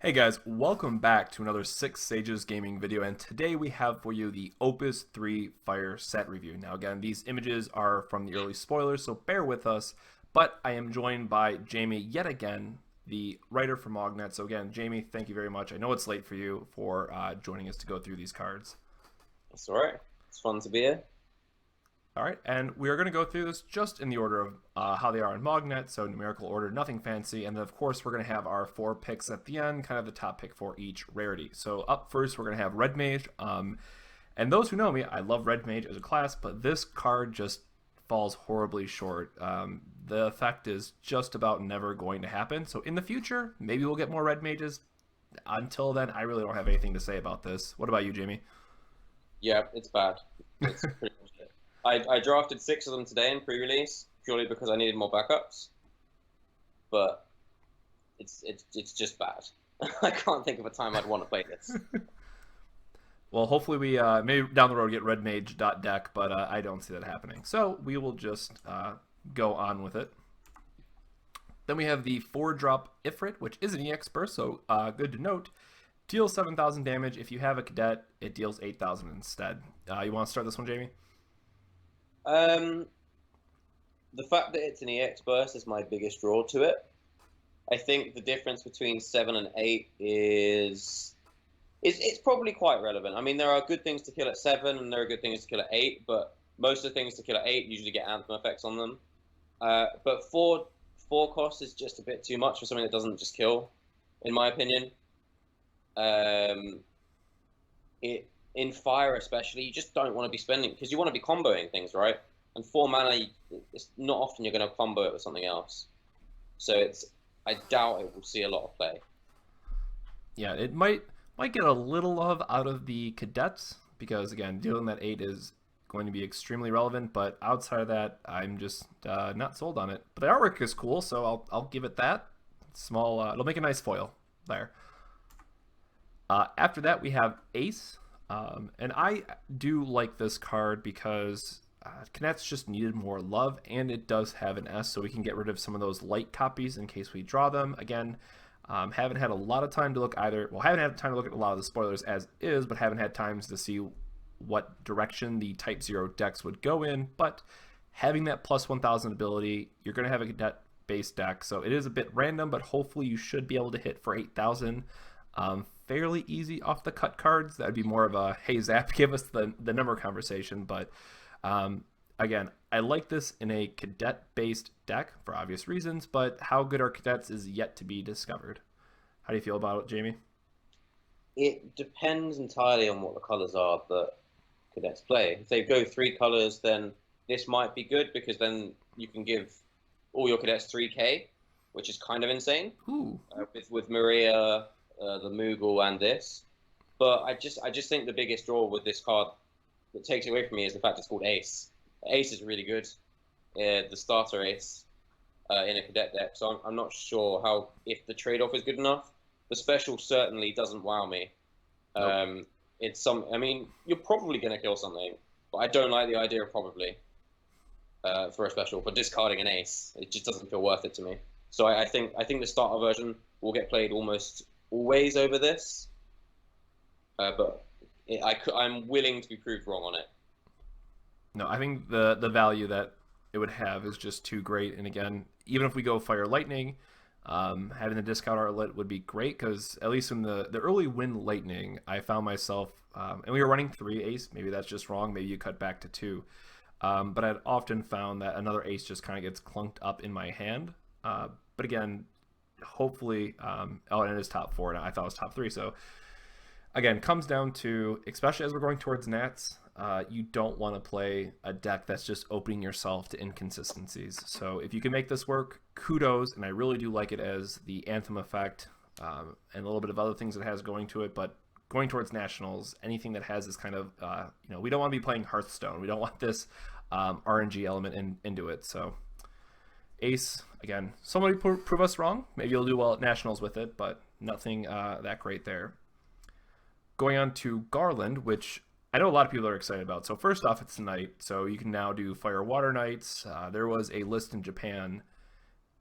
Hey guys, welcome back to another Six Sages Gaming video, and today we have for you the Opus 3 Fire set review. Now again, these images are from the early spoilers, so bear with us, but I am joined by Jamie yet again, the writer for Mognet. So again, Jamie, thank you very much. I know it's late for you for joining us to go through these cards. That's all right. It's fun to be here. All right, and we are going to go through this just in the order of how they are in Mognet, so numerical order, nothing fancy. And then, of course, we're going to have our 4 picks at the end, kind of the top pick for each rarity. So up first, we're going to have Red Mage. And those who know me, I love Red Mage as a class, but this card just falls horribly short. The effect is just about never going to happen. So in the future, maybe we'll get more Red Mages. Until then, I really don't have anything to say about this. What about you, Jamie? Yeah, it's bad. It's pretty much it. I drafted 6 of them today in pre-release purely because I needed more backups, but it's just bad. I can't think of a time I'd want to play this. Well, hopefully we maybe down the road get Red Mage deck, but I don't see that happening. So we will just go on with it. Then we have the 4-drop Ifrit, which is an EX burst, so good to note. Deals 7,000 damage. If you have a cadet, it deals 8,000 instead. You want to start this one, Jamie? The fact that it's an EX burst is my biggest draw to it. I think the difference between 7 and 8 is it's probably quite relevant. I mean, there are good things to kill at 7 and there are good things to kill at 8, but most of the things to kill at 8 usually get anthem effects on them. But 4 cost is just a bit too much for something that doesn't just kill, in my opinion. In fire especially, you just don't want to be spending, because you want to be comboing things, right? And 4 mana, it's not often you're going to combo it with something else. So I doubt it will see a lot of play. Yeah, it might get a little love out of the cadets, because again, dealing that 8 is going to be extremely relevant, but outside of that, I'm just not sold on it. But the artwork is cool, so I'll give it that. Small, it'll make a nice foil there. After that, we have Ace. And I do like this card because cadets just needed more love, and it does have an S, so we can get rid of some of those light copies in case we draw them. Again, haven't had a lot of time to look haven't had time to look at a lot of the spoilers as is, but haven't had times to see what direction the Type 0 decks would go in. But having that plus 1,000 ability, you're going to have a cadet-based deck, so it is a bit random, but hopefully you should be able to hit for 8,000. Fairly easy off the cut cards. That would be more of a, hey Zap, give us the number conversation. But again, I like this in a cadet based deck for obvious reasons, but how good are cadets is yet to be discovered. How do you feel about it, Jamie? It depends entirely on what the colors are that cadets play. If they go 3 colors, then this might be good, because then you can give all your cadets 3k, which is kind of insane. Ooh. With Maria, the Moogle, and this. But I just think the biggest draw with this card that takes it away from me is the fact it's called Ace. Ace is really good. The starter Ace in a cadet deck. So I'm not sure if the trade-off is good enough. The special certainly doesn't wow me. Nope. I mean, you're probably going to kill something, but I don't like the idea of probably for a special. But discarding an Ace, it just doesn't feel worth it to me. So I think the starter version will get played almost always over this, but I'm willing to be proved wrong on it. No, I think the value that it would have is just too great. And again, even if we go Fire Lightning, having the discount outlet would be great, because at least in the early Wind Lightning, I found myself, and we were running 3 Ace, maybe that's just wrong, maybe you cut back to 2, but I'd often found that another Ace just kind of gets clunked up in my hand. But again, hopefully, and it is top 4, and I thought it was top 3. So again, comes down to, especially as we're going towards Nats, you don't want to play a deck that's just opening yourself to inconsistencies. So if you can make this work, kudos, and I really do like it as the Anthem effect, and a little bit of other things it has going to it. But going towards Nationals, anything that has this kind of, we don't want to be playing Hearthstone. We don't want this RNG element into it. So Ace, again, somebody prove us wrong. Maybe you'll do well at Nationals with it, but nothing that great there. Going on to Garland, which I know a lot of people are excited about. So first off, it's tonight, so you can now do Fire Water Nights. There was a list in Japan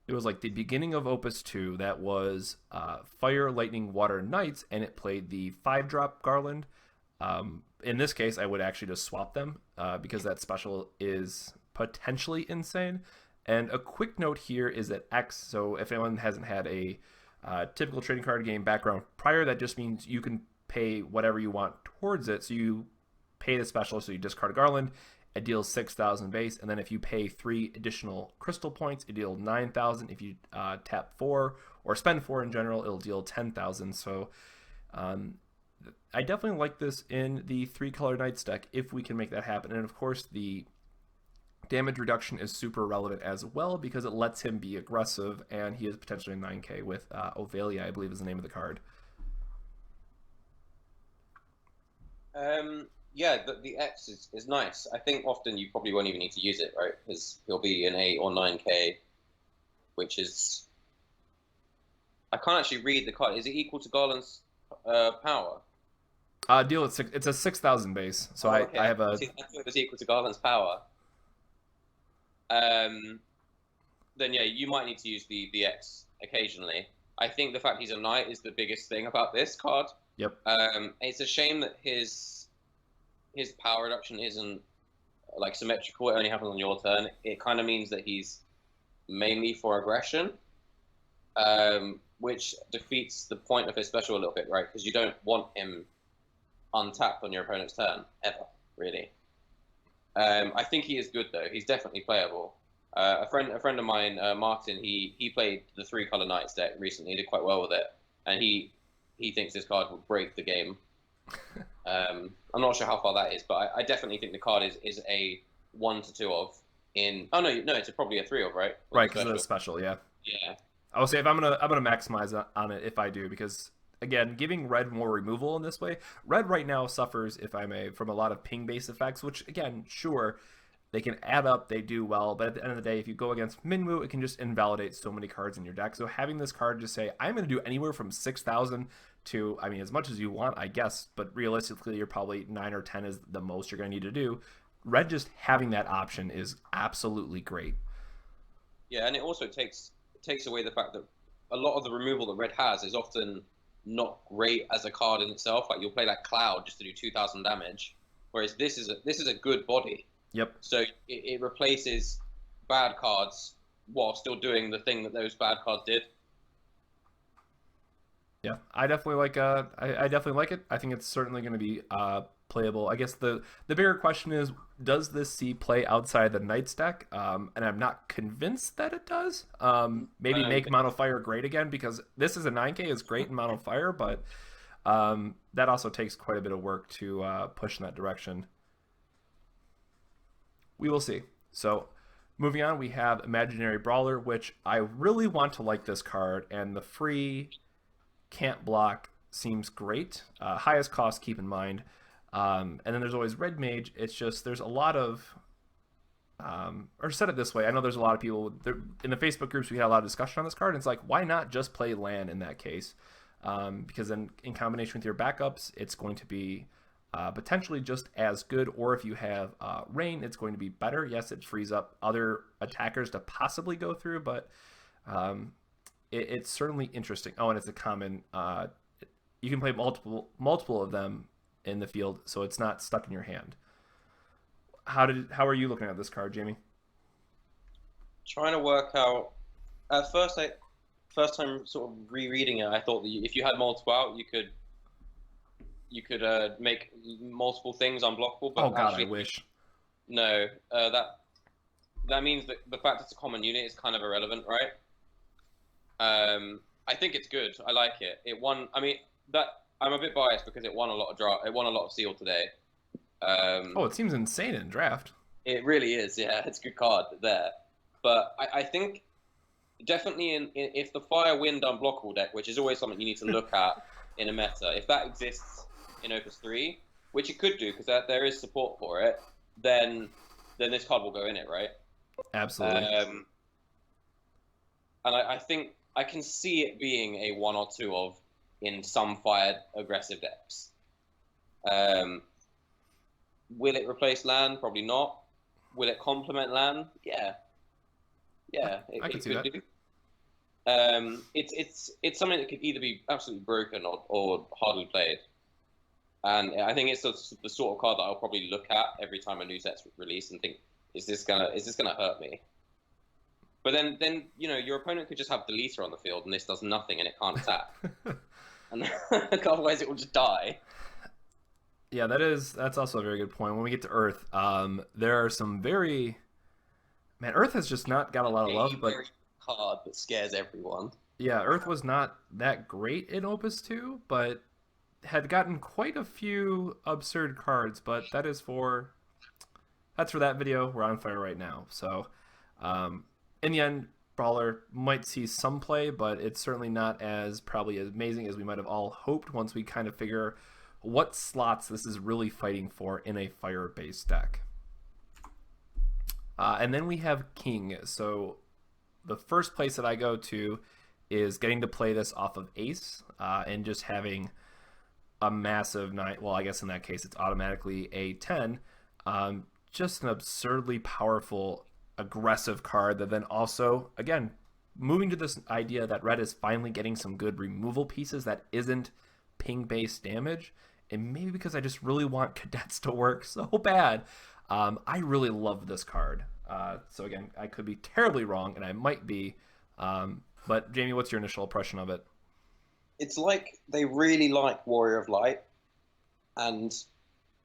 It was like the beginning of Opus 2 that was Fire, Lightning, Water, Knights, and it played the 5-drop Garland. In this case, I would actually just swap them because that special is potentially insane. And a quick note here is that X, so if anyone hasn't had a typical trading card game background prior, that just means you can pay whatever you want towards it. So you pay the special, so you discard a Garland, it deals 6,000 base, and then if you pay 3 additional crystal points, it deals 9,000. If you tap 4 or spend 4 in general, it'll deal 10,000. So I definitely like this in the 3-color Knights deck if we can make that happen. And of course, the damage reduction is super relevant as well because it lets him be aggressive, and he is potentially a 9k with Ovalia, I believe is the name of the card. Yeah, the X is nice. I think often you probably won't even need to use it, right? Because he'll be an 8 or 9k, which is... I can't actually read the card. Is it equal to Garland's power? Deal at 6. It's a 6,000 base, so okay. I have a... I thought it was equal to Garland's power. Then yeah, you might need to use the X occasionally. I think the fact he's a knight is the biggest thing about this card. Yep. It's a shame that his power reduction isn't like symmetrical. It only happens on your turn. It kind of means that he's mainly for aggression, which defeats the point of his special a little bit, right? Because you don't want him untapped on your opponent's turn ever, really. I think he is good though. He's definitely playable. A friend of mine, Martin, he played the 3-color Knights deck recently. He did quite well with it, and he thinks this card will break the game. I'm not sure how far that is, but I definitely think the card is a 1 to 2 of in. Oh no, it's probably a 3 of, right? Right, because of the special, yeah. Yeah. I will say if I'm gonna maximize on it if I do, because again, giving red more removal in this way, red right now suffers, if I may, from a lot of ping-based effects, which again, sure, they can add up, they do well, but at the end of the day, if you go against Minwu, it can just invalidate so many cards in your deck. So having this card just say, I'm going to do anywhere from 6,000 to, I mean, as much as you want, I guess, but realistically, you're probably 9 or 10 is the most you're going to need to do. Red just having that option is absolutely great. Yeah, and it also takes away the fact that a lot of the removal that red has is often not great as a card in itself. Like you'll play like Cloud just to do 2,000 damage, whereas this is a good body. Yep. So it replaces bad cards while still doing the thing that those bad cards did. Yeah, I definitely like I definitely like it. I think it's certainly going to be playable. I guess the bigger question is, does this see play outside the Knights deck? And I'm not convinced that it does. Maybe make Mono Fire great again, because this is a 9k is great in Mono Fire, but that also takes quite a bit of work to push in that direction. We will see. So moving on, we have Imaginary Brawler, which I really want to like this card, and the free can't block seems great. Highest cost, keep in mind. And then there's always Red Mage. It's just there's a lot of, or said it this way, I know there's a lot of people, in the Facebook groups we had a lot of discussion on this card, and it's like, why not just play land in that case? Because then in combination with your backups, it's going to be potentially just as good, or if you have rain, it's going to be better. Yes, it frees up other attackers to possibly go through, but it's certainly interesting. Oh, and it's a common. You can play multiple of them in the field, so it's not stuck in your hand. How are you looking at this card, Jamie? Trying to work out. At first time sort of rereading it, I thought that if you had multiple out, you could make multiple things unblockable. But oh god, actually, I wish. No, that means that the fact it's a common unit is kind of irrelevant, right? I think it's good. I like it. It won. I mean, I'm a bit biased because it won a lot of It won a lot of seal today. Oh, it seems insane in draft. It really is. Yeah, it's a good card there. But I think definitely if the Fire Wind unblockable deck, which is always something you need to look at in a meta, if that exists in Opus 3, which it could do because there is support for it, then this card will go in it, right? Absolutely. And I think I can see it being a 1 or 2 of in some fired aggressive decks. Will it replace land? Probably not. Will it complement land? Yeah. Yeah, I can see that. It's something that could either be absolutely broken or hardly played. And I think it's the sort of card that I'll probably look at every time a new set's released and think, is this gonna hurt me? But then your opponent could just have Deleter on the field and this does nothing and it can't attack, and otherwise it will just die. Yeah, that's also a very good point. When we get to Earth, there are some Earth has just not got a lot of love, but card that scares everyone. Yeah, Earth was not that great in Opus 2, but had gotten quite a few absurd cards. But that's for that video. We're on fire right now. So, in the end, Brawler might see some play, but it's certainly not probably as amazing as we might have all hoped once we kind of figure what slots this is really fighting for in a fire-based deck. And then we have King. So the first place that I go to is getting to play this off of Ace and just having a massive 9. Well, I guess in that case it's automatically a 10. Just an absurdly powerful, aggressive card that then also, again, moving to this idea that red is finally getting some good removal pieces that isn't ping-based damage. And maybe because I just really want cadets to work so bad, I really love this card. So again, I could be terribly wrong, and I might be. But Jamie, what's your initial impression of it? It's like they really like Warrior of Light, and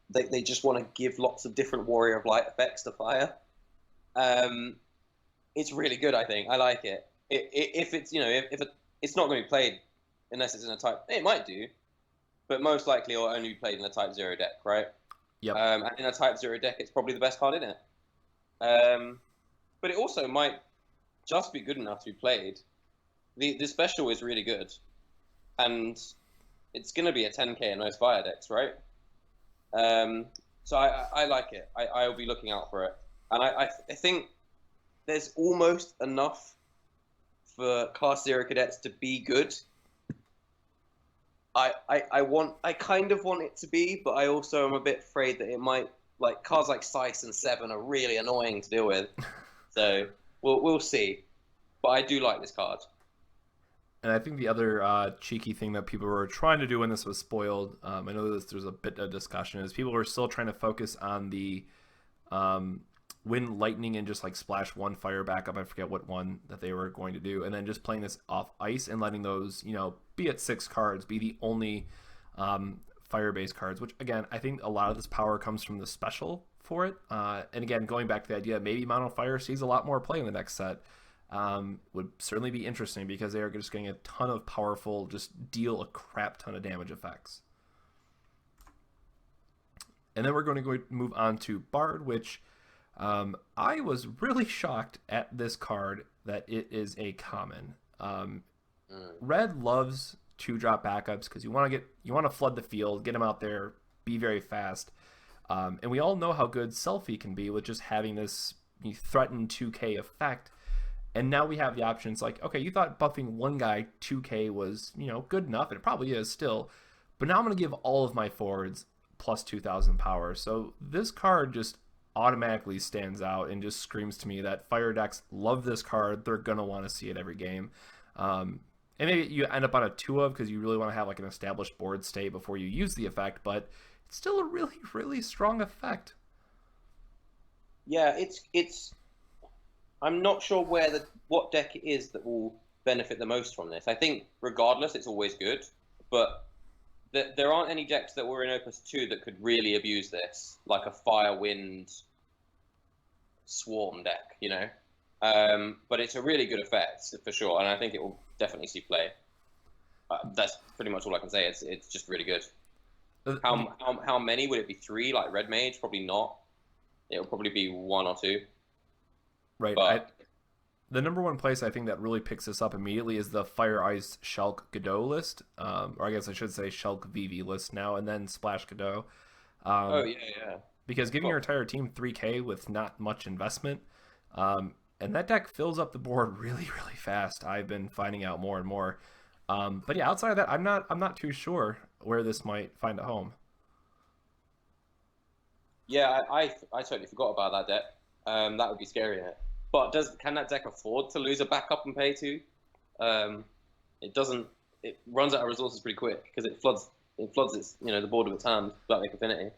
they just want to give lots of different Warrior of Light effects to fire. It's really good, I think. I like it. If it's not going to be played unless it's in a type, it might do, but most likely it'll only be played in a Type 0 deck, right? Yep. And in a Type 0 deck, it's probably the best card in it. But it also might just be good enough to be played. The special is really good, and it's going to be a 10k in most fire decks, right? So I like it. I'll be looking out for it, and I think there's almost enough for Class 0 cadets to be good. I kind of want it to be, but I also am a bit afraid that it might, like, cards like Sice and Seven are really annoying to deal with. So we'll see. But I do like this card. And I think the other cheeky thing that people were trying to do when this was spoiled, I know there's a bit of discussion, is people were still trying to focus on the when lightning and just like splash one fire back up. I forget what one that they were going to do, and then just playing this off ice and letting those, be at 6 cards, be the only fire-based cards, which again, I think a lot of this power comes from the special for it. And again, going back to the idea, maybe Mono Fire sees a lot more play in the next set. Would certainly be interesting because they are just getting a ton of powerful, just deal a crap ton of damage effects. And then we're going to move on to Bard, which I was really shocked at this card that it is a common. Red loves 2-drop backups because you want to flood the field, get them out there, be very fast. And we all know how good Selfie can be with just having this threatened 2k effect. And now we have the options like, okay, you thought buffing one guy 2k was, good enough, and it probably is still. But now I'm going to give all of my forwards plus 2,000 power. So this card just automatically stands out and just screams to me that fire decks love this card. They're going to want to see it every game. And maybe you end up on a 2 of because you really want to have like an established board state before you use the effect, but it's still a really, really strong effect. Yeah, it's I'm not sure what deck it is that will benefit the most from this. I think regardless, it's always good, but there aren't any decks that were in Opus 2 that could really abuse this, like a Fire Wind Swarm deck, But it's a really good effect for sure, and I think it will definitely see play. That's pretty much all I can say. It's just really good. How many would it be? 3, like Red Mage? Probably not. It'll probably be 1 or 2. Right. But the number one place I think that really picks this up immediately is the Fire Ice Shulk Godot list, or I guess I should say Shulk Vivi list now, and then Splash Godot. Yeah. Because giving your entire team 3k with not much investment, and that deck fills up the board really, really fast. I've been finding out more and more. But yeah, outside of that, I'm not too sure where this might find a home. Yeah, I totally forgot about that deck. That would be scary, isn't it? But can that deck afford to lose a backup and pay 2? It doesn't. It runs out of resources pretty quick because it floods. It floods its, the board with its hand. Black Lake Affinity.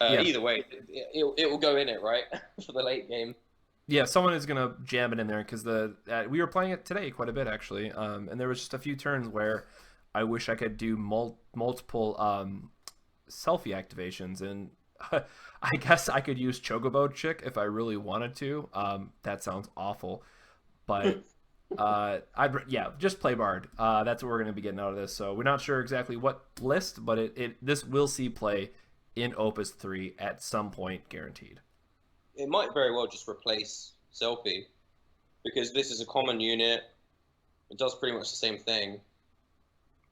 Yeah. Either way, it will go in it, right, for the late game. Yeah, someone is gonna jam it in there because we were playing it today quite a bit actually, and there was just a few turns where I wish I could do multiple selfie activations, and I guess I could use Chocobo Chick if I really wanted to. That sounds awful, but just play Bard. That's what we're gonna be getting out of this. So we're not sure exactly what list, but this will see play in Opus 3 at some point, guaranteed. It might very well just replace Selfie, because this is a common unit. It does pretty much the same thing.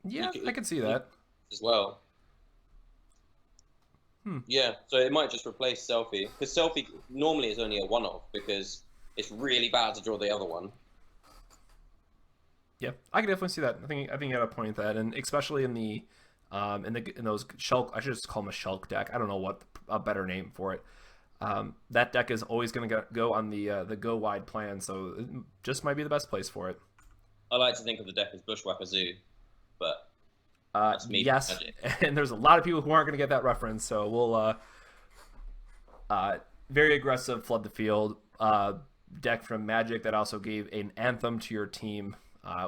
Yeah, I can see that as well. Yeah, so it might just replace Selfie, because Selfie normally is only a one-off because it's really bad to draw the other one. Yeah, I can definitely see that. I think you got a point at that, and especially in those Shulk. I should just call them a Shulk deck. I don't know what a better name for it. That deck is always going to go on the go wide plan, so it just might be the best place for it. I like to think of the deck as Bushwhacker Zoo, but that's me. Yes, and there's a lot of people who aren't going to get that reference, so we'll very aggressive flood the field deck from Magic that also gave an Anthem to your team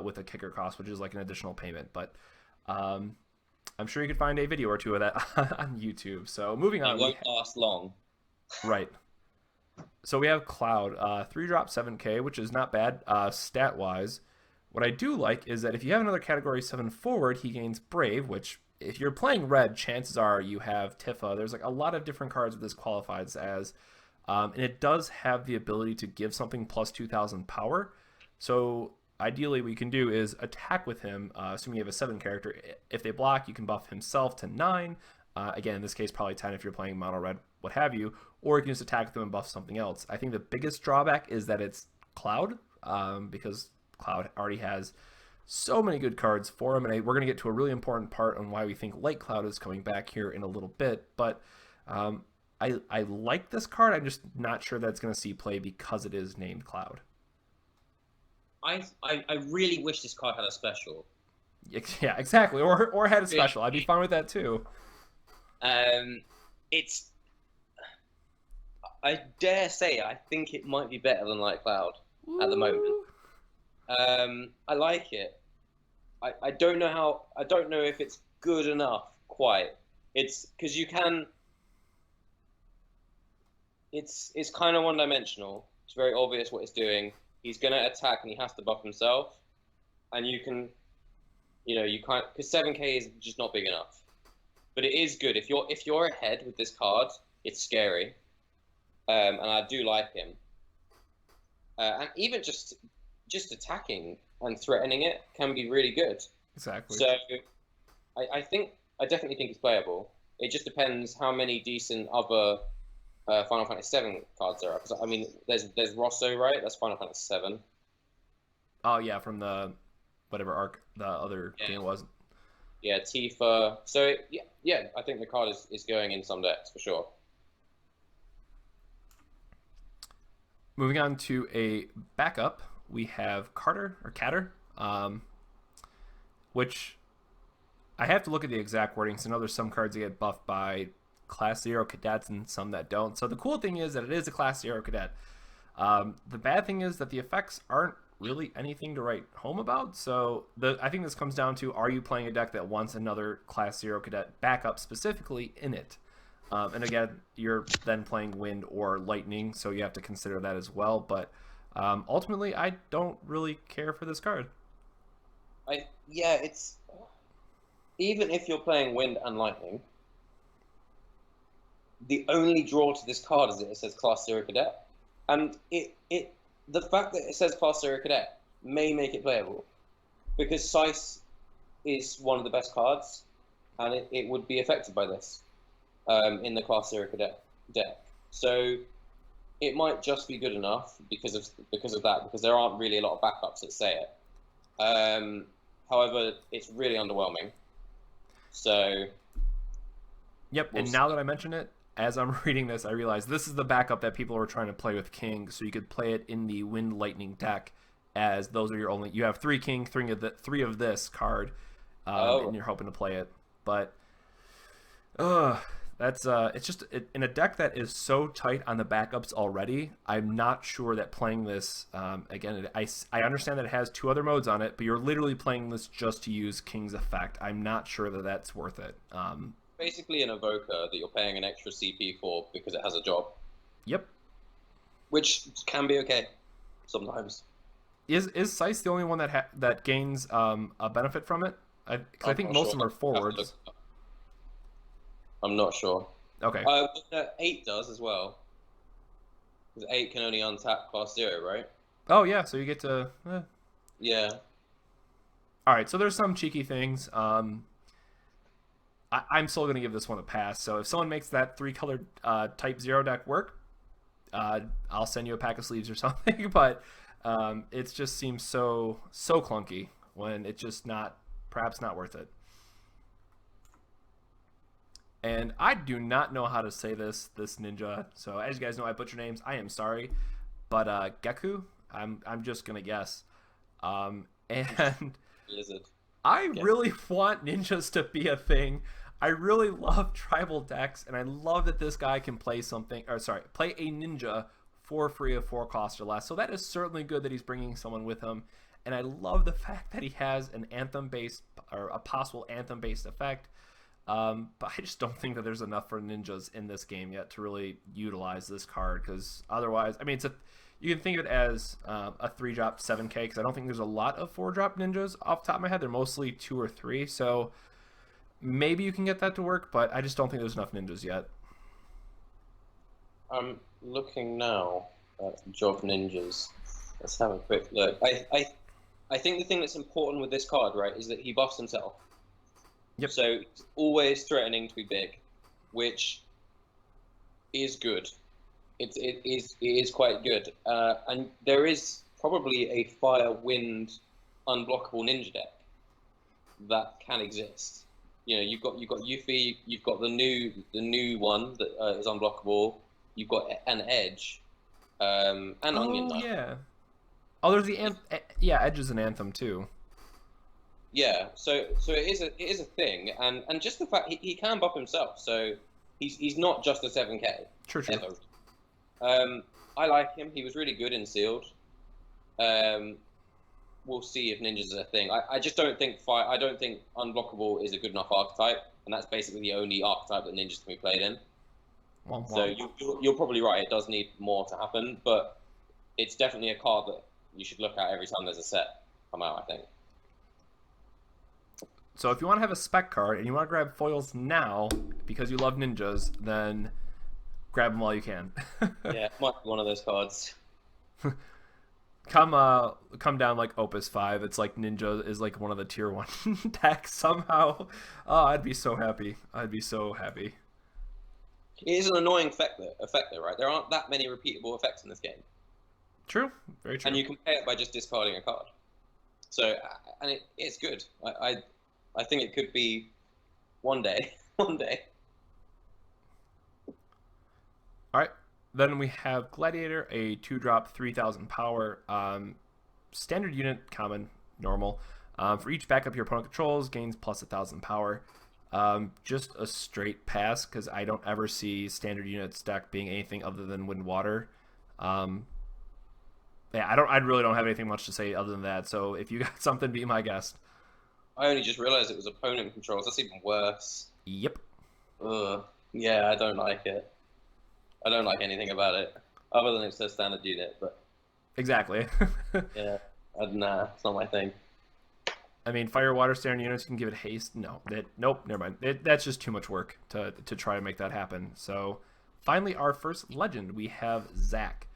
with a kicker cost, which is like an additional payment, but I'm sure you could find a video or two of that on YouTube. So moving on. It won't last long. Right. So we have Cloud, 3-drop 7k, which is not bad stat-wise. What I do like is that if you have another category 7 forward, he gains Brave, which if you're playing red, chances are you have Tifa. There's like a lot of different cards that this qualifies as. And it does have the ability to give something plus 2,000 power. So ideally what you can do is attack with him, assuming you have a 7 character. If they block, you can buff himself to 9. Again, in this case, probably 10 if you're playing mono red, what have you, or you can just attack them and buff something else. I think the biggest drawback is that it's Cloud, because Cloud already has so many good cards for him, and we're going to get to a really important part on why we think Light Cloud is coming back here in a little bit, but I like this card. I'm just not sure that it's going to see play because it is named Cloud. I really wish this card had a special. Yeah, exactly, or had a special. I'd be fine with that too. I dare say I think it might be better than Light Cloud at the moment. I like it. I don't know if it's good enough quite. It's because you can. It's kind of one-dimensional. It's very obvious what it's doing. He's gonna attack and he has to buff himself, and you can't, because 7k is just not big enough. But it is good if you're ahead with this card. It's scary, and I do like him. And even just attacking and threatening it can be really good. Exactly. So I definitely think it's playable. It just depends how many decent other Final Fantasy VII cards there are. Because I mean, there's Rosso, right? That's Final Fantasy VII. Oh yeah, from the whatever arc the other game was. Yeah, Tifa. So yeah, I think the card is going in some decks for sure. Moving on to a backup, we have Carter, which I have to look at the exact wording. So I know there's some cards that get buffed by Class 0 cadets and some that don't. So the cool thing is that it is a Class 0 cadet. The bad thing is that the effects aren't really anything to write home about. So I think this comes down to, are you playing a deck that wants another Class 0 cadet backup specifically in it? And again, you're then playing Wind or Lightning, so you have to consider that as well. But ultimately, I don't really care for this card. It's even if you're playing Wind and Lightning, the only draw to this card is that it says Class 0 Cadet, and the fact that it says Class 0 Cadet may make it playable, because Sice is one of the best cards, and it would be affected by this in the Class 0 Cadet deck. So it might just be good enough because of that, because there aren't really a lot of backups that say it. However, it's really underwhelming. So. Yep, and now that I mention it, as I'm reading this, I realize this is the backup that people were trying to play with King, so you could play it in the Wind Lightning deck as those are your only. You have 3 king, 3 of this card, and you're hoping to play it. But that's it's just in a deck that is so tight on the backups already. I'm not sure that playing this again. I understand that it has 2 other modes on it, but you're literally playing this just to use King's Effect. I'm not sure that that's worth it. Basically, an evoker that you're paying an extra CP for because it has a job. Yep. Which can be okay sometimes. Is Scythe the only one that gains a benefit from it? Because I think most of them are forwards. I'm not sure. Okay. 8 does as well. Because 8 can only untap cost 0, right? Oh yeah, so you get to. Yeah. All right, so there's some cheeky things. I'm still gonna give this one a pass. So if someone makes that 3-colored type 0 deck work, I'll send you a pack of sleeves or something. But it just seems so clunky when it's just perhaps not worth it. And I do not know how to say this ninja. So as you guys know, I butcher names. I am sorry, but Geku. I'm just gonna guess. And Lizard. I really want ninjas to be a thing. I really love tribal decks, and I love that this guy can play play a ninja for free of 4 cost or less. So that is certainly good that he's bringing someone with him. And I love the fact that he has an anthem-based or a possible anthem-based effect. But I just don't think that there's enough for ninjas in this game yet to really utilize this card, because otherwise, I mean, you can think of it as a 3-drop 7k, because I don't think there's a lot of 4-drop ninjas off the top of my head. They're mostly 2 or 3, so maybe you can get that to work, but I just don't think there's enough ninjas yet. I'm looking now at Job Ninjas. Let's have a quick look. I think the thing that's important with this card, right, is that he buffs himself. Yep. So it's always threatening to be big, which is good. It is quite good. And there is probably a fire wind unblockable ninja deck that can exist. You know, you've got Yuffie, you've got the new one that is unblockable. You've got an Edge, and Onion Knight. Yeah. Oh, there's the Edge is an anthem too. Yeah, so it is a thing, and just the fact he can buff himself, so he's not just a 7k. True. Ever. I like him. He was really good in sealed. We'll see if ninjas is a thing. I just don't think I don't think unblockable is a good enough archetype, and that's basically the only archetype that ninjas can be played in. So you're probably right. It does need more to happen, but it's definitely a card that you should look at every time there's a set come out, I think. So if you want to have a spec card and you want to grab foils now because you love ninjas, then grab them while you can. Yeah, it might be one of those cards. Come down like Opus 5. It's like ninja is like one of the tier 1 decks somehow. Oh, I'd be so happy. It is an annoying effect though, right? There aren't that many repeatable effects in this game. True, very true. And you can pay it by just discarding a card. So, and it's good. I think it could be one day. All right. Then we have Gladiator, a 2-drop 3,000 power. Standard unit, common, normal. For each backup your opponent controls, gains plus 1,000 power. Just a straight pass, because I don't ever see standard units deck being anything other than wind water. Yeah, I really don't have anything much to say other than that. So if you got something, be my guest. I only just realized it was opponent controls. That's even worse. Yep. Ugh. Yeah, I don't like it. I don't like anything about it, other than it says standard unit. But exactly. Yeah, nah, it's not my thing. I mean, fire, water, standard units, you can give it haste. No, nope, never mind. That's just too much work to try to make that happen. So, finally, our first legend, we have Zach.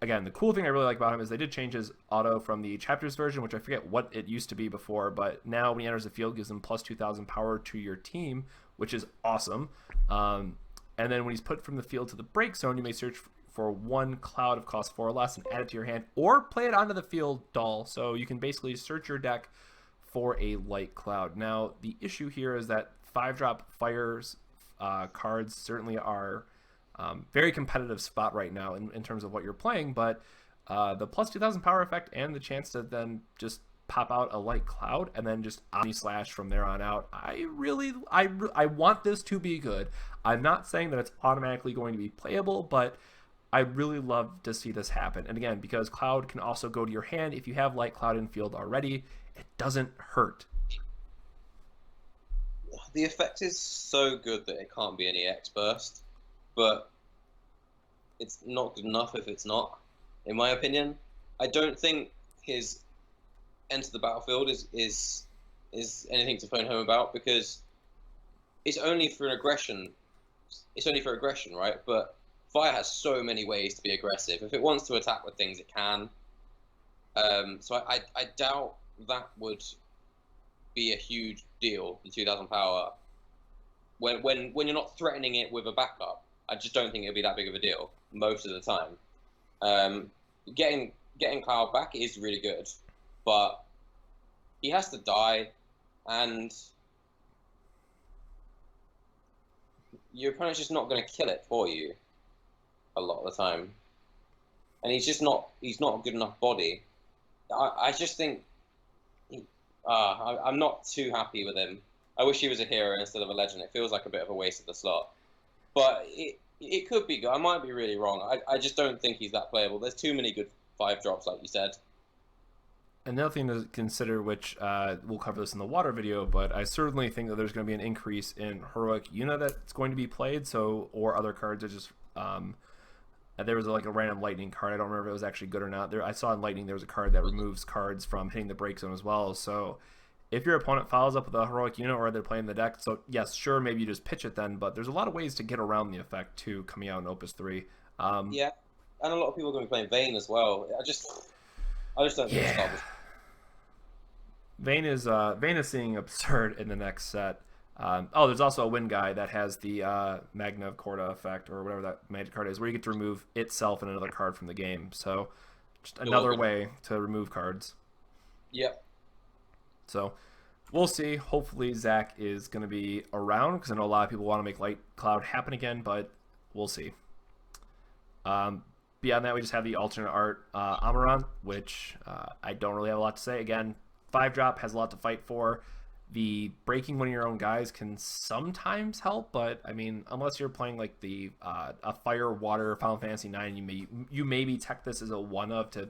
Again, the cool thing I really like about him is they did change his auto from the chapters version, which I forget what it used to be before, but now when he enters the field, gives him plus 2,000 power to your team, which is awesome. And then when he's put from the field to the break zone, you may search for 1 cloud of cost 4 or less and add it to your hand, or play it onto the field doll. So you can basically search your deck for a light cloud. Now, the issue here is that 5-drop fires cards certainly are very competitive spot right now in terms of what you're playing, but the plus 2000 power effect and the chance to then just pop out a light cloud and then just Omni Slash from there on out. I want this to be good. I'm not saying that it's automatically going to be playable, but I really love to see this happen. And again, because Cloud can also go to your hand if you have Light Cloud in field already, it doesn't hurt. The effect is so good that it can't be any X burst, but it's not good enough if it's not, in my opinion. I don't think his Enter the Battlefield is anything to phone home about, because it's only for aggression. It's only for aggression, right? But Fire has so many ways to be aggressive. If it wants to attack with things, it can. So I doubt that would be a huge deal, the 2000 power. When you're not threatening it with a backup, I just don't think it'll be that big of a deal most of the time. Getting Cloud back is really good, but he has to die, and your opponent's just not going to kill it for you a lot of the time, and he's not a good enough body. I just think I'm not too happy with him. I wish he was a hero instead of a legend. It feels like a bit of a waste of the slot, but it could be good. I might be really wrong. I just don't think he's that playable. There's too many good 5-drops, like you said. Another thing to consider, which we'll cover this in the water video, but I certainly think that there's going to be an increase in heroic unit that's going to be played. So, or other cards that just there was like a random lightning card. I don't remember if it was actually good or not. I saw in lightning there was a card that removes cards from hitting the break zone as well. So if your opponent follows up with a heroic unit or they're playing the deck, so yes, sure, maybe you just pitch it then, but there's a lot of ways to get around the effect too coming out in Opus 3. Yeah, and a lot of people are going to be playing Vayne as well. I just don't think it's possible. Vayne is seeing absurd in the next set. There's also a win guy that has the Magna Corda effect, or whatever that magic card is, where you get to remove itself and another card from the game. So just another way to remove cards. Yep. So we'll see. Hopefully Zach is going to be around, because I know a lot of people want to make Light Cloud happen again, but we'll see. Beyond that, we just have the alternate art Amaranth, which I don't really have a lot to say. Again, 5-drop has a lot to fight for. The breaking one of your own guys can sometimes help, but I mean, unless you're playing like the a Fire Water Final Fantasy 9, you maybe tech this as a one-of to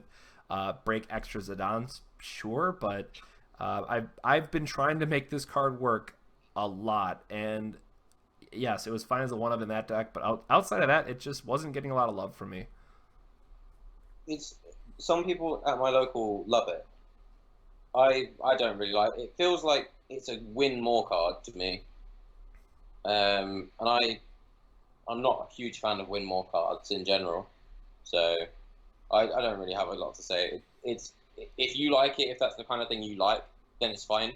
break extra Zidans, sure. But I've been trying to make this card work a lot, and yes, it was fine as a one-of in that deck, but outside of that, it just wasn't getting a lot of love from me. Some people at my local love it. I don't really like it. It feels like it's a win more card to me. And I'm not a huge fan of win more cards in general. So I don't really have a lot to say. It's if you like it, if that's the kind of thing you like, then it's fine.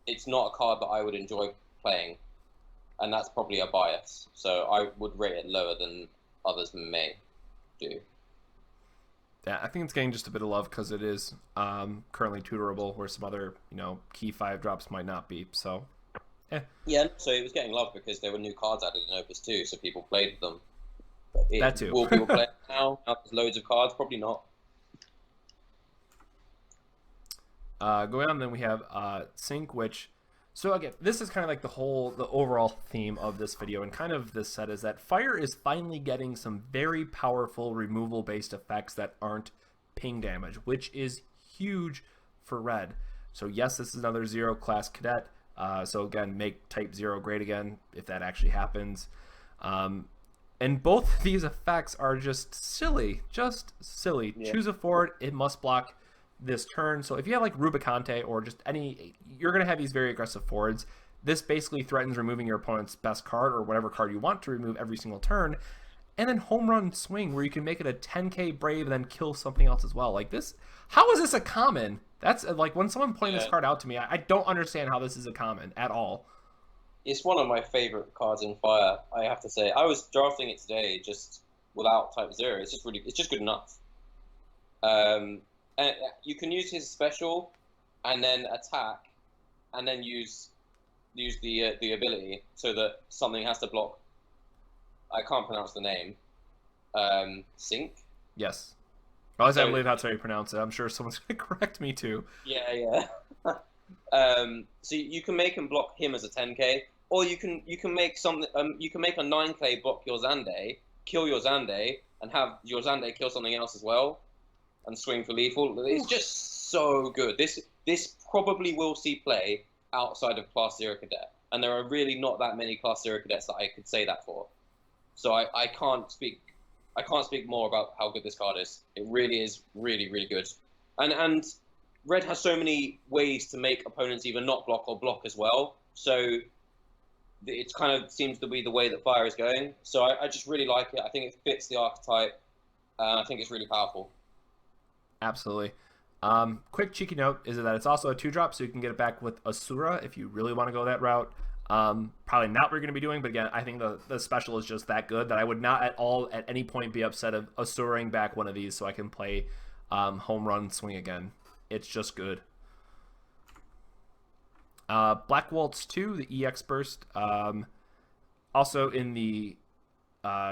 It's not a card that I would enjoy playing, and that's probably a bias. So I would rate it lower than others may do. Yeah, I think it's getting just a bit of love because it is currently tutorable, where some other key 5-drops might not be. So, yeah. So it was getting love because there were new cards added in Opus 2, so people played them. That too. Will people play it now? Now there's loads of cards, probably not. Going on, then we have Sync, which, so again, this is kind of like the overall theme of this video and kind of this set is that Fire is finally getting some very powerful removal-based effects that aren't ping damage, which is huge for Red. So yes, this is another 0 class cadet. So again, make type 0 great again, if that actually happens. And both of these effects are just silly. Yeah. Choose a forward, it must block this turn. So if you have like Rubicon or just you're going to have these very aggressive forwards. This basically threatens removing your opponent's best card or whatever card you want to remove every single turn. And then Home Run Swing, where you can make it a 10k Brave and then kill something else as well. Like this, how is this a common? That's like when someone pointed this card out to me, I don't understand how this is a common at all. It's one of my favorite cards in Fire, I have to say. I was drafting it today just without type 0. It's just good enough. And you can use his special, and then attack, and then use the ability so that something has to block. I can't pronounce the name. Sync. Yes. Or at least I So believe that's how you pronounce it. I'm sure someone's going to correct me too. yeah. So you can make him block him as a 10k, or you can make something. You can make a 9k block your Zande, kill your Zande, and have your Zande kill something else as well, and swing for lethal. It's just so good. This probably will see play outside of Class 0 Cadet, and there are really not that many Class 0 Cadets that I could say that for. So I can't speak more about how good this card is. It really is really, really good. And Red has so many ways to make opponents either not block or block as well. So it kind of seems to be the way that Fire is going. So I just really like it. I think it fits the archetype. I think it's really powerful. Absolutely. Quick cheeky note is that it's also a 2-drop, so you can get it back with Asura if you really want to go that route. Probably not what you're going to be doing, but again, I think the special is just that good that I would not at all at any point be upset of Asuraing back one of these so I can play home run swing again. It's just good. Black Waltz 2, the EX Burst. Also in the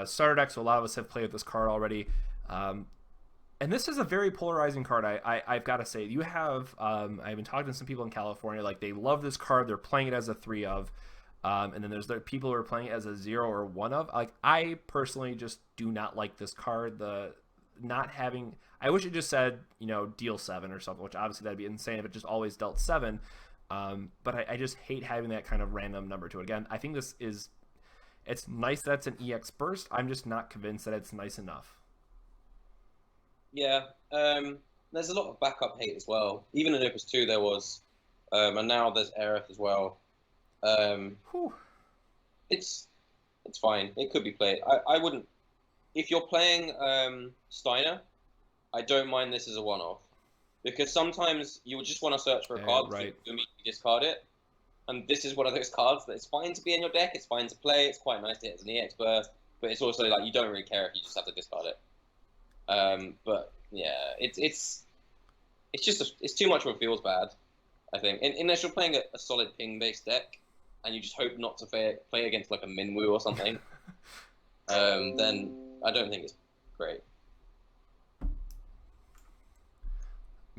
starter deck, so a lot of us have played with this card already. And this is a very polarizing card, I've got to say. You have, I've been talking to some people in California, like they love this card, they're playing it as a 3 of. And then there's the people who are playing it as a 0 or 1 of. Like, I personally just do not like this card. I wish it just said, deal 7 or something, which obviously that'd be insane if it just always dealt 7. But I just hate having that kind of random number to it. Again, I think it's nice that it's an EX Burst. I'm just not convinced that it's nice enough. Yeah, there's a lot of backup hate as well. Even in Opus 2 there was, and now there's Aerith as well. It's fine. It could be played. I wouldn't. If you're playing Steiner, I don't mind this as a one-off, because sometimes you would just want to search for a card, right. You immediately discard it, and this is one of those cards that it's fine to be in your deck. It's fine to play. It's quite nice to hit as an EX Burst, but it's also like you don't really care if you just have to discard it. But yeah, it's too much of it feels bad, I think. Unless you're playing a solid ping-based deck, and you just hope not to play against like a Minwoo or something, then I don't think it's great.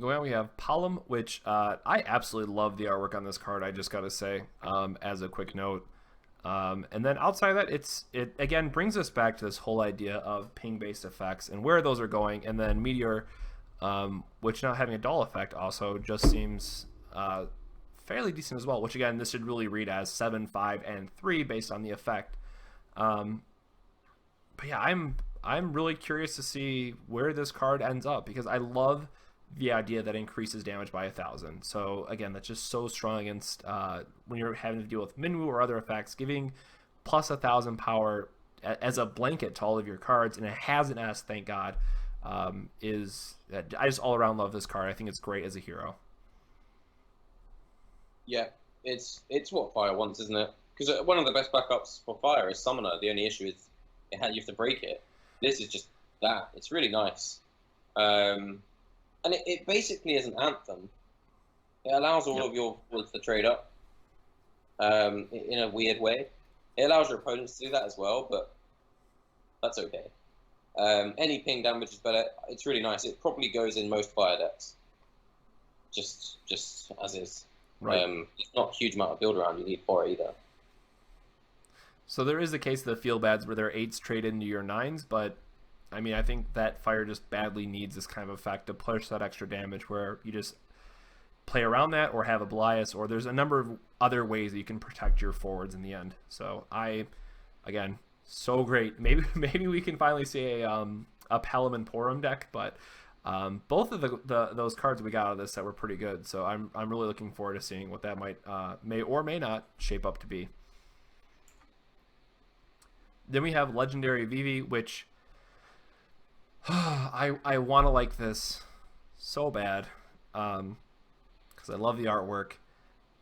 Going on, we have Palom, which I absolutely love the artwork on this card, I just gotta say, as a quick note. And then outside of that, it again brings us back to this whole idea of ping-based effects and where those are going. And then Meteor, which not having a dull effect, also just seems fairly decent as well. Which again, this should really read as 7, 5, and 3 based on the effect. But yeah, I'm really curious to see where this card ends up, because I love the idea that increases damage by 1,000. So again, that's just so strong against when you're having to deal with Minwoo or other effects. Giving plus 1,000 power as a blanket to all of your cards, and it has an S, thank God, I just all around love this card. I think it's great as a hero. Yeah, it's what Fire wants, isn't it? Because one of the best backups for Fire is Summoner. The only issue is you have to break it. This is just that. It's really nice. And it basically is an anthem. It allows all of your woods to trade up in a weird way. It allows your opponents to do that as well, but that's okay. Any ping damage is better. It's really nice. It probably goes in most Fire decks. Just as is. Right. It's not a huge amount of build around you need for it either. So there is the case of the Feel Bads where their 8s trade into your 9s, but I mean, I think that Fire just badly needs this kind of effect to push that extra damage where you just play around that or have a Belias, or there's a number of other ways that you can protect your forwards in the end. So again, so great. Maybe we can finally see a Palom and Porum deck, but both of those cards we got out of this set were pretty good. So I'm really looking forward to seeing what that may or may not shape up to be. Then we have Legendary Vivi, which I want to like this so bad because I love the artwork,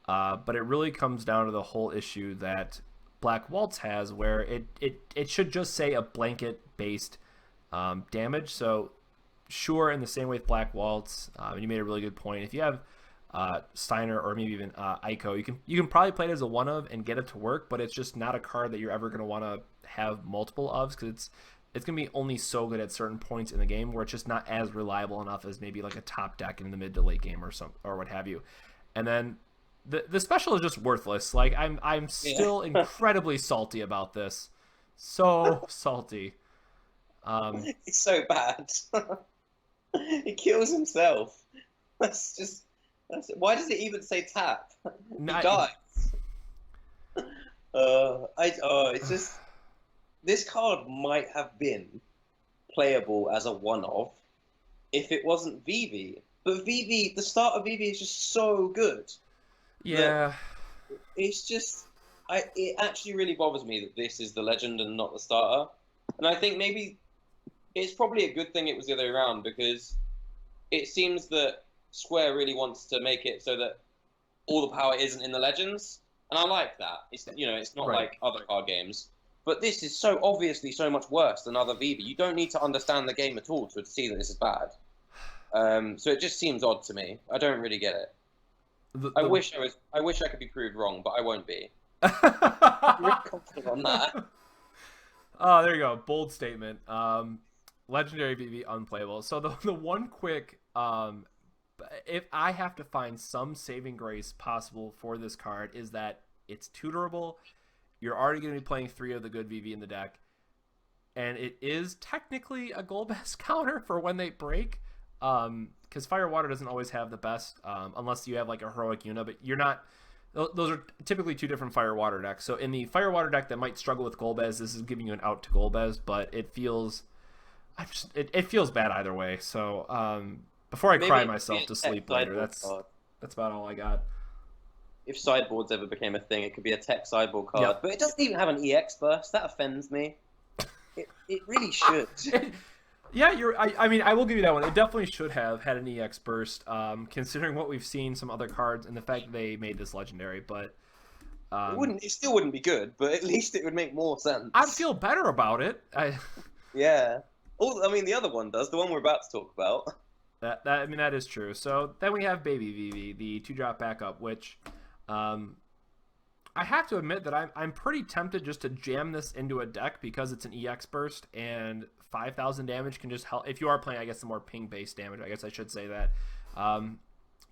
but it really comes down to the whole issue that Black Waltz has, where it should just say a blanket based damage. So sure, in the same way with Black Waltz, you made a really good point. If you have Steiner or maybe even Ico, you can probably play it as a 1 of and get it to work, but it's just not a card that you're ever going to want to have multiple ofs, because it's going to be only so good at certain points in the game where it's just not as reliable enough as maybe like a top deck in the mid to late game or what have you. And then the special is just worthless. Like I'm still incredibly salty about this. So salty. It's so bad. He kills himself. Why does it even say tap? He dies. It's just, this card might have been playable as a one-off if it wasn't Vivi. But Vivi, the start of Vivi is just so good. Yeah. It's just, it actually really bothers me that this is the legend and not the starter. And I think maybe it's probably a good thing it was the other way around, because it seems that Square really wants to make it so that all the power isn't in the legends. And I like that. It's, you know, it's not like other card games. But this is so obviously so much worse than other Vivi. You don't need to understand the game at all to see that this is bad. So it just seems odd to me. I don't really get it. I wish I could be proved wrong, but I won't be. I'm really confident on that. Oh, there you go. Bold statement. Legendary Vivi unplayable. So the one quick, if I have to find some saving grace possible for this card, is that it's tutorable. You're already going to be playing 3 of the good Vivi in the deck, and it is technically a Golbez counter for when they break. Because Fire Water doesn't always have the best, unless you have like a heroic Yuna, but you're not. Those are typically 2 different Fire Water decks. So in the Fire Water deck that might struggle with Golbez, this is giving you an out to Golbez, but it feels, it feels bad either way. So before I cry myself to sleep later, that's about all I got. If sideboards ever became a thing, it could be a tech sideboard card, Yeah. but it doesn't even have an EX burst. That offends me. It really should. Yeah, I mean, I will give you that one. It definitely should have had an EX burst, considering what we've seen some other cards and the fact that they made this legendary. But it still wouldn't be good, but at least it would make more sense. I'd feel better about it. Yeah. I mean, the other one does. The one we're about to talk about. I mean, that is true. So then we have Baby Vivi, the 2-drop backup, which I have to admit that I'm pretty tempted just to jam this into a deck because it's an EX burst and 5,000 damage can just help. If you are playing, I guess, the more ping-based damage, I guess I should say that.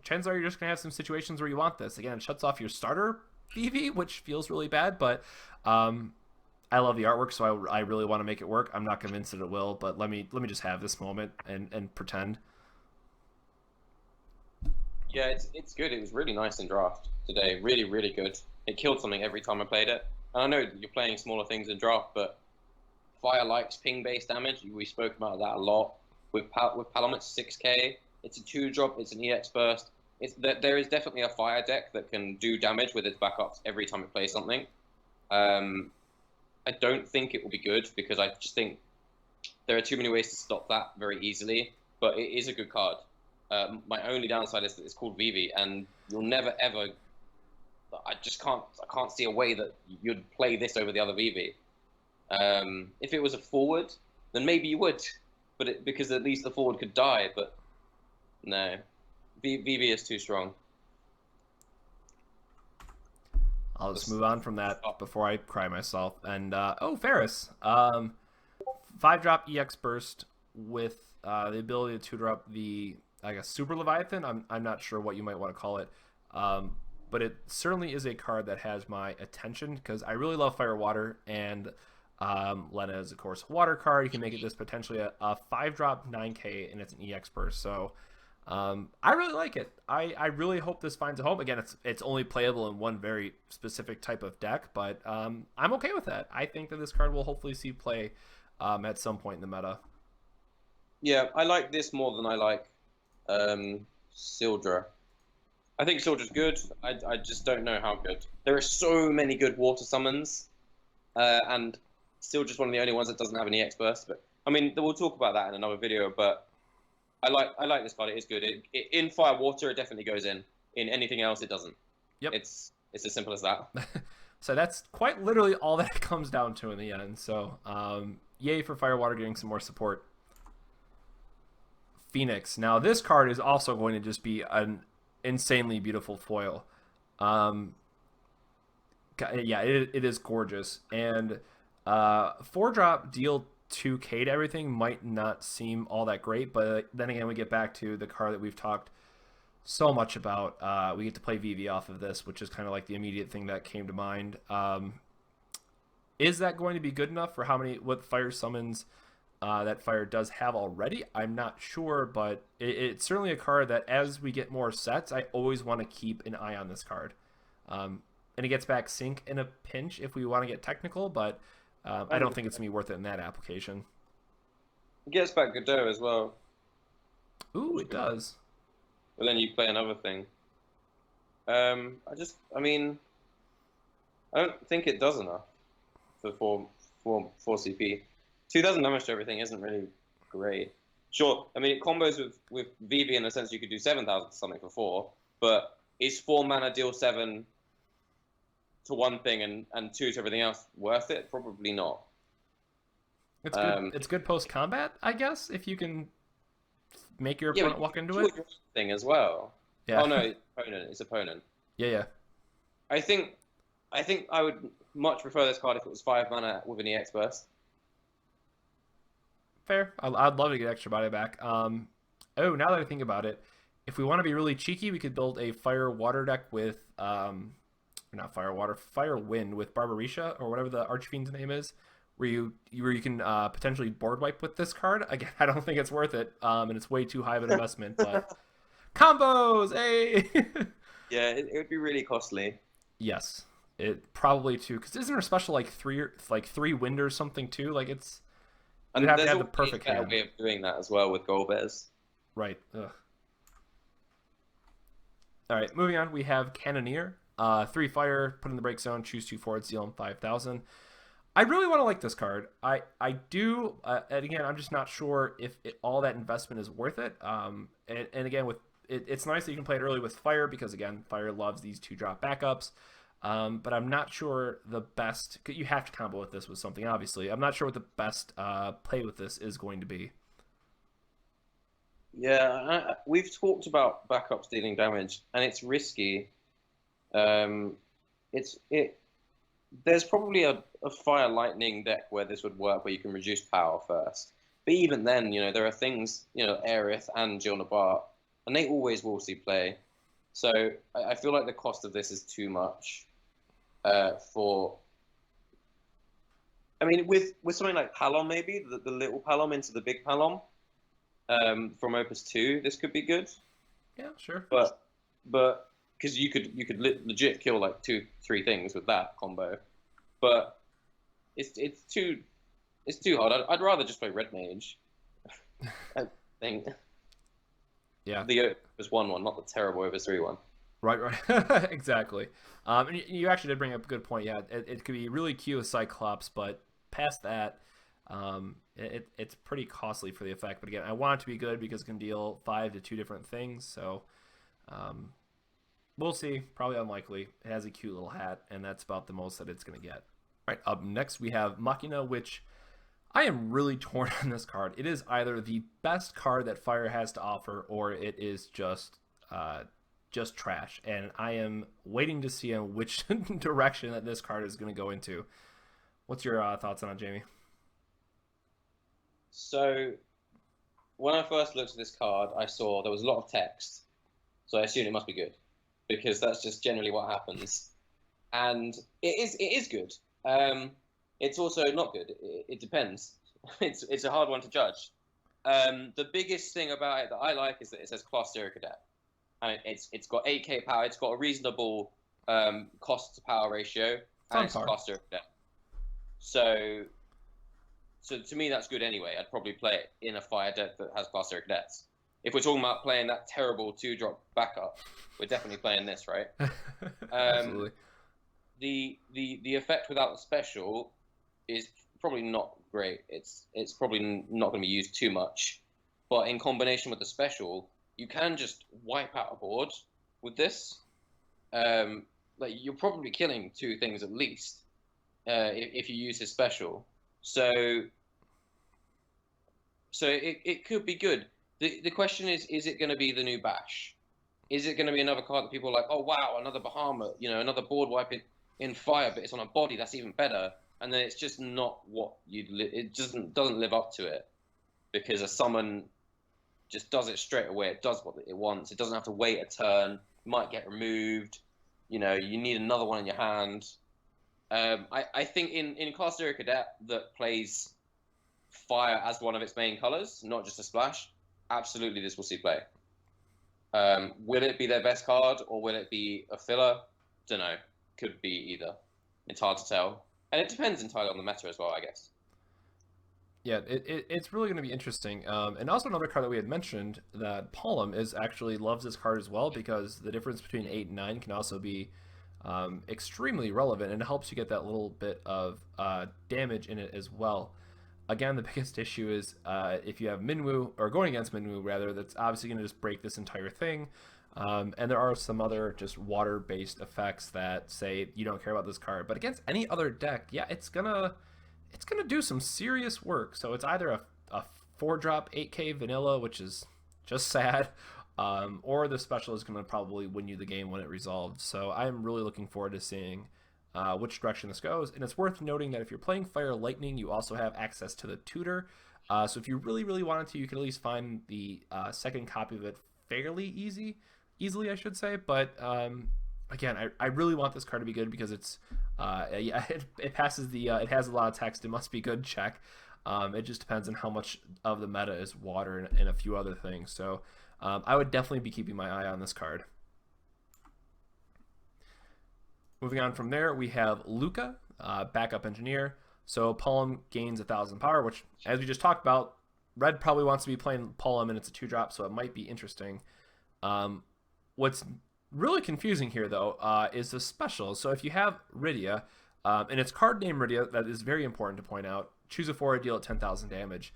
Chances are you're just going to have some situations where you want this. Again, it shuts off your starter Vivi, which feels really bad, but I love the artwork, so I really want to make it work. I'm not convinced that it will, but let me just have this moment and pretend. Yeah, it's good. It was really nice in draft today. Really, really good. It killed something every time I played it. And I know you're playing smaller things in draft, but Fire likes ping-based damage. We spoke about that a lot. With Palom, it's 6k. It's a 2-drop. It's an EX burst. There is definitely a Fire deck that can do damage with its backups every time it plays something. I don't think it will be good because I just think there are too many ways to stop that very easily. But it is a good card. My only downside is that it's called Vivi, and you'll never ever. I can't see a way that you'd play this over the other Vivi. If it was a forward, then maybe you would, but because at least the forward could die. But no, Vivi is too strong. I'll just move on from that before I cry myself. And Faris, 5-drop EX burst with the ability to tutor up the, I guess, Super Leviathan. I'm not sure what you might want to call it. But it certainly is a card that has my attention because I really love Fire Water, and Lena is, of course, a water card. You can make it this potentially a 5-drop 9k, and it's an EX burst. So I really like it. I really hope this finds a home. Again, it's only playable in one very specific type of deck, but I'm okay with that. I think that this card will hopefully see play at some point in the meta. Yeah, I like this more than I like Sildra. I think Sildra's good. I just don't know how good. There are so many good water summons, and Sildra's one of the only ones that doesn't have an EX burst. But I mean, we'll talk about that in another video. But I like this card. It is good. In Fire Water, it definitely goes in. In anything else, it doesn't. Yep. It's as simple as that. So that's quite literally all that it comes down to in the end. So yay for Fire Water getting some more support. Phoenix. Now this card is also going to just be an insanely beautiful foil. Yeah, it is gorgeous. And 4-drop deal 2K to everything might not seem all that great, but then again, we get back to the card that we've talked so much about. We get to play Vivi off of this, which is kind of like the immediate thing that came to mind. Is that going to be good enough for what fire summons that fire does have already? I'm not sure, but it's certainly a card that as we get more sets, I always want to keep an eye on this card. And it gets back sync in a pinch if we want to get technical, but I don't think it's going to be worth it in that application. It gets back Godot as well. Ooh, it does. But then you play another thing. I don't think it does enough for 4 CP. 2,000 damage to everything isn't really great. Sure, I mean, it combos with Vivi in the sense you could do 7,000 something for 4, but is 4 mana deal 7 to one thing and 2 to everything else worth it? Probably not. It's good. It's good post combat, I guess, if you can make your opponent walk into it. Thing as well. Yeah. Oh no, it's opponent. Yeah. I think I would much prefer this card if it was 5 mana with an EX burst. Fair. I'd love to get extra body back. Now that I think about it, if we want to be really cheeky, we could build a fire water deck with not fire water, fire wind with Barbarisha or whatever the Archfiend's name is, where you can potentially board wipe with this card. Again, I don't think it's worth it, and it's way too high of an investment. But combos, hey. Yeah, it would be really costly. Yes, it probably too. Because isn't there a special like three wind or something too? Like it's. And you have to there's have the perfect hand. way of doing that as well with Golbez. Right. Ugh. All right, moving on. We have Cannoneer. 3 fire, put in the break zone, choose 2 forward, seal him 5,000. I really want to like this card. I do. And again, I'm just not sure if all that investment is worth it. And again, it's nice that you can play it early with fire because again, fire loves these 2-drop backups. But I'm not sure the best. You have to combo with this with something, obviously. I'm not sure what the best play with this is going to be. Yeah, we've talked about backups dealing damage, and it's risky. There's probably a fire lightning deck where this would work, where you can reduce power first. But even then, there are things, Aerith and Jill Nabar, and they always will see play. So I feel like the cost of this is too much for. I mean, with something like Palom, maybe the little Palom into the big Palom from Opus 2, this could be good. Yeah, sure. But because you could legit kill like 2-3 things with that combo, but it's too hard. I'd rather just play Red Mage. I think. Yeah. The Opus 1 one, not the terrible Opus 3 one. Right. Exactly. And you actually did bring up a good point. Yeah, it could be really cute with Cyclops, but past that, it's pretty costly for the effect. But again, I want it to be good because it can deal 5 to 2 different things. So we'll see. Probably unlikely. It has a cute little hat, and that's about the most that it's going to get. All right, up next we have Machina, which I am really torn on this card. It is either the best card that Fire has to offer, or it is just trash. And I am waiting to see in which direction that this card is going to go into. What's your thoughts on it, Jamie? So, when I first looked at this card, I saw there was a lot of text. So I assumed it must be good, because that's just generally what happens. And it is good. It's also not good. It depends. It's a hard one to judge. The biggest thing about it that I like is that it says Class 0 Cadet. And it's got 8k power. It's got a reasonable cost to power ratio. And it's Class 0 Cadet. So to me, that's good anyway. I'd probably play it in a fire deck that has Class 0 Cadets. If we're talking about playing that terrible 2-drop backup, we're definitely playing this, right? Absolutely. The effect without the special is probably not great. It's probably not going to be used too much, but in combination with the special, you can just wipe out a board with this. Like you're probably killing 2 things at least if you use his special. So it could be good. The question is it going to be the new Bash? Is it going to be another card that people are like, oh wow, another Bahamut, another board wipe in fire, but it's on a body, that's even better. and then it's just not what it doesn't live up to it, because a summon just does it straight away. It does what it wants. It doesn't have to wait a turn. It might get removed. You know, you need another one in your hand. I think in Class 0 Cadet that plays fire as one of its main colors, not just a splash, absolutely this will see play. Will it be their best card, or will it be a filler? Don't know. Could be either. It's hard to tell. And it depends entirely on the meta as well, I guess. Yeah, it's really going to be interesting. And also another card that we had mentioned, that Palom actually loves this card as well, because the difference between 8 and 9 can also be extremely relevant, and it helps you get that little bit of damage in it as well. Again, the biggest issue is if you have Minwu, or going against Minwu rather, that's obviously going to just break this entire thing. And there are some other just water-based effects that say you don't care about this card. But against any other deck, yeah, it's gonna do some serious work. So it's either a 4-drop 8K vanilla, which is just sad, or the special is going to probably win you the game when it resolves. So I'm really looking forward to seeing which direction this goes. And it's worth noting that if you're playing Fire Lightning, you also have access to the tutor. So if you really, really wanted to, you could at least find the second copy of it fairly easily, I should say. But again, I really want this card to be good, because it's it passes the it has a lot of text. It must be good check. It just depends on how much of the meta is water and a few other things. So I would definitely be keeping my eye on this card. Moving on from there, we have Luca, backup engineer. So Palom gains 1,000 power, which, as we just talked about, Red probably wants to be playing Palom, and it's a 2-drop, so it might be interesting. What's really confusing here, though, is the special. So if you have Rydia, and it's card name Rydia, that is very important to point out. Choose a 4, deal at 10,000 damage.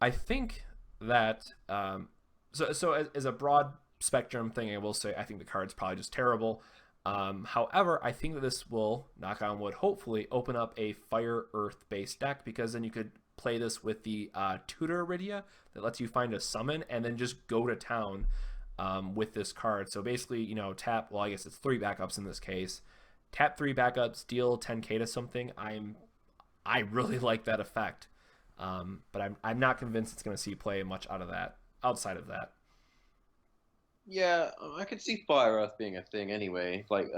I think that so as a broad spectrum thing, I will say I think the card's probably just terrible. However, I think that this will, knock on wood, hopefully open up a Fire Earth based deck, because then you could play this with the Tutor Rydia that lets you find a summon and then just go to town with this card. So basically, you know, tap, well, I guess it's 3 backups in this case. Tap 3 backups, deal 10k to something. I really like that effect, but I'm not convinced it's going to see play much outside of that. Yeah, I could see Fire Earth being a thing anyway, like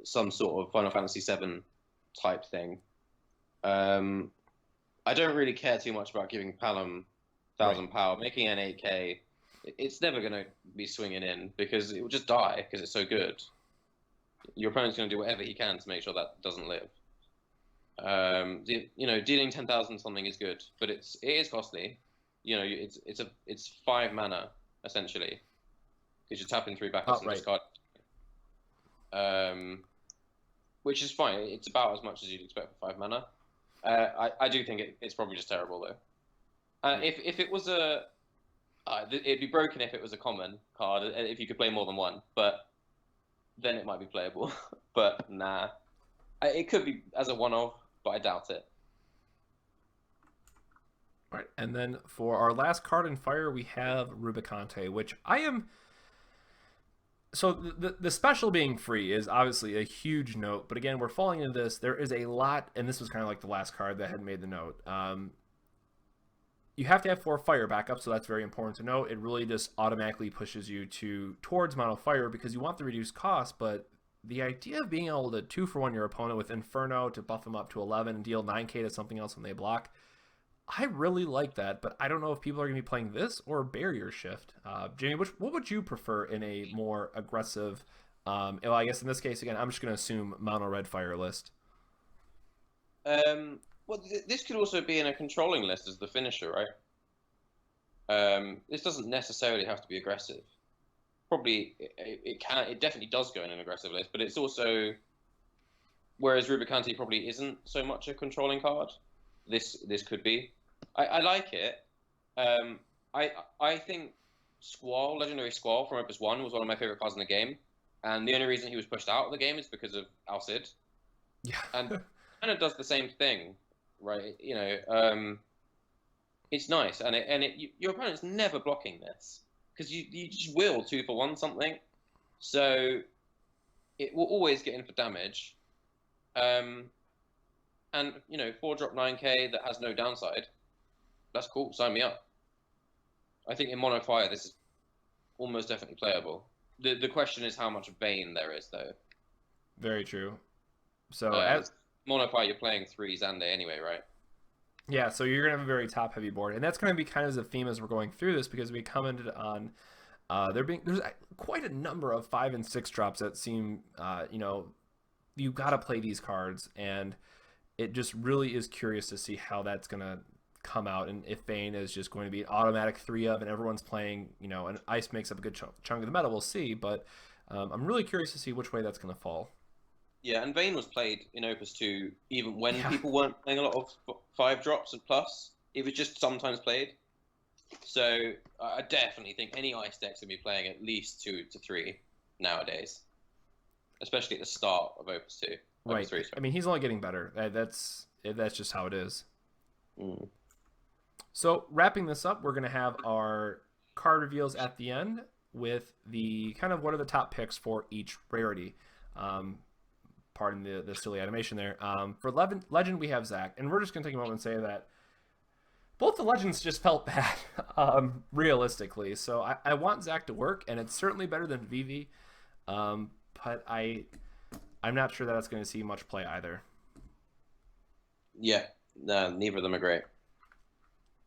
some sort of Final Fantasy VII type thing. I don't really care too much about giving Palom 1,000 power. Making an 8k, it's never going to be swinging in, because it will just die because it's so good. Your opponent's going to do whatever he can to make sure that doesn't live. You know, dealing 10,000 something is good, but it is costly. You know, it's 5 mana essentially, because you're tapping 3 backups and discard. Which is fine. It's about as much as you'd expect for 5 mana. I do think it's probably just terrible though. If it was it'd be broken if it was a common card, if you could play more than one, but then it might be playable. But nah, it could be as a one-off, but I doubt it. Right, and then for our last card in Fire, we have Rubicon, which I am. So the special being free is obviously a huge note, but again, we're falling into this. There is a lot, and this was kind of like the last card that had made the note. You have to have 4 fire backups, so that's very important to note. It really just automatically pushes you towards mono fire, because you want the reduced cost, but the idea of being able to 2-for-1 your opponent with Inferno to buff them up to 11 and deal 9k to something else when they block, I really like that, but I don't know if people are going to be playing this or Barrier Shift. Jamie, what would you prefer in a more aggressive, well, I guess in this case, again, I'm just going to assume mono red fire list. Well, this could also be in a controlling list as the finisher, right? This doesn't necessarily have to be aggressive. Probably it definitely does go in an aggressive list, but it's also, whereas Rubicante probably isn't so much a controlling card, this could be. I like it. I think Squall, Legendary Squall from Opus 1 was one of my favorite cards in the game, and the only reason he was pushed out of the game is because of Alcid. Yeah. And kind of does the same thing, right? You know, it's nice, and your opponent's never blocking this, because you just will 2-for-1 something, so it will always get in for damage. And, 4-drop 9k that has no downside. That's cool. Sign me up. I think in mono fire, this is almost definitely playable. The question is how much Bane there is, though. Very true. So mono fire, you're playing 3 Xande anyway, right? Yeah, so you're going to have a very top-heavy board. And that's going to be kind of the theme as we're going through this, because we commented on there's quite a number of 5 and 6 drops that seem, you got to play these cards. And it just really is curious to see how that's going to come out. And if Bane is just going to be an automatic 3 of, and everyone's playing, and Ice makes up a good chunk of the meta, we'll see. But I'm really curious to see which way that's going to fall. Yeah, and Vayne was played in Opus 2 even when people weren't playing a lot of 5 drops and plus. It was just sometimes played. So I definitely think any Ice deck's going to be playing at least 2 to 3 nowadays. Especially at the start of Opus 2. Right. Opus 3, I mean, he's only getting better. That's just how it is. Mm. So wrapping this up, we're going to have our card reveals at the end with the kind of what are the top picks for each rarity. Pardon the silly animation there. For Legend, we have Zach, and we're just going to take a moment and say that both the Legends just felt bad, realistically. So I want Zach to work, and it's certainly better than Vivi, but I'm not sure that it's going to see much play either. Yeah, neither of them are great.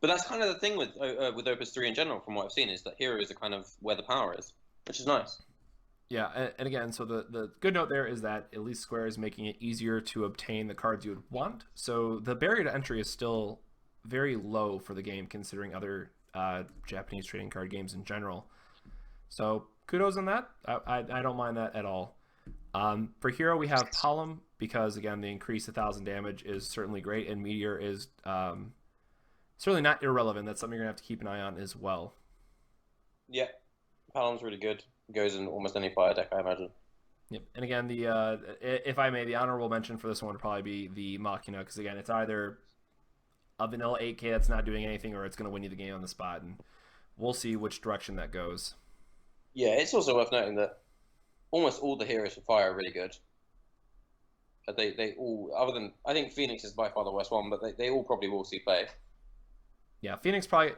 But that's kind of the thing with Opus 3 in general, from what I've seen, is that heroes are kind of where the power is, which is nice. Yeah, and again, so the good note there is that at least Square is making it easier to obtain the cards you would want. So the barrier to entry is still very low for the game, considering other Japanese trading card games in general. So kudos on that. I don't mind that at all. For Hero, we have Palom, because, again, the increased 1,000 damage is certainly great, and Meteor is certainly not irrelevant. That's something you're going to have to keep an eye on as well. Yeah, Palom's really good. Goes in almost any fire deck, I imagine. Yep. And again, if I may, the honorable mention for this one would probably be the Machina, because again, it's either a vanilla 8K that's not doing anything, or it's going to win you the game on the spot, and we'll see which direction that goes. Yeah, it's also worth noting that almost all the heroes for fire are really good. They all, other than, I think Phoenix is by far the worst one, but they all probably will see play. Yeah, Phoenix probably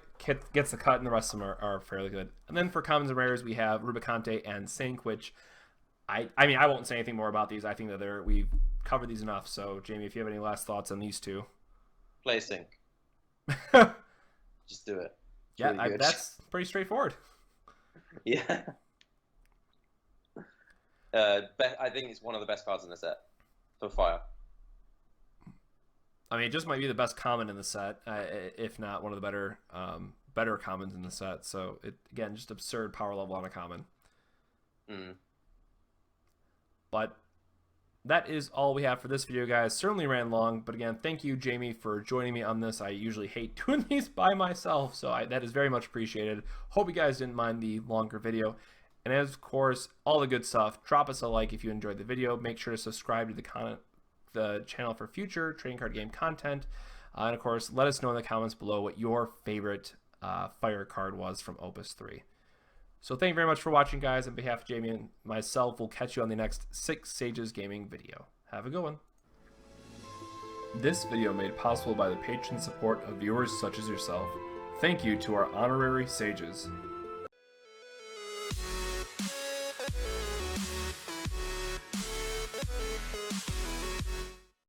gets the cut, and the rest of them are fairly good. And then for commons and rares, we have Rubicon and Sync, which I mean, I won't say anything more about these. I think that we've covered these enough. So, Jamie, if you have any last thoughts on these two. Play Sync. Just do it. It's yeah, really that's pretty straightforward. Yeah. I think it's one of the best cards in the set for fire. I mean, it just might be the best common in the set, if not one of the better commons in the set. So, again, just absurd power level on a common. Mm. But that is all we have for this video, guys. Certainly ran long, but again, thank you, Jamie, for joining me on this. I usually hate doing these by myself, so that is very much appreciated. Hope you guys didn't mind the longer video. And as, of course, all the good stuff, drop us a like if you enjoyed the video. Make sure to subscribe to the channel for future trading card game content. And, of course, let us know in the comments below what your favorite fire card was from Opus 3. So thank you very much for watching, guys. On behalf of Jamie and myself, we'll catch you on the next 6 Sages Gaming video. Have a good one. This video made possible by the patron support of viewers such as yourself. Thank you to our honorary Sages.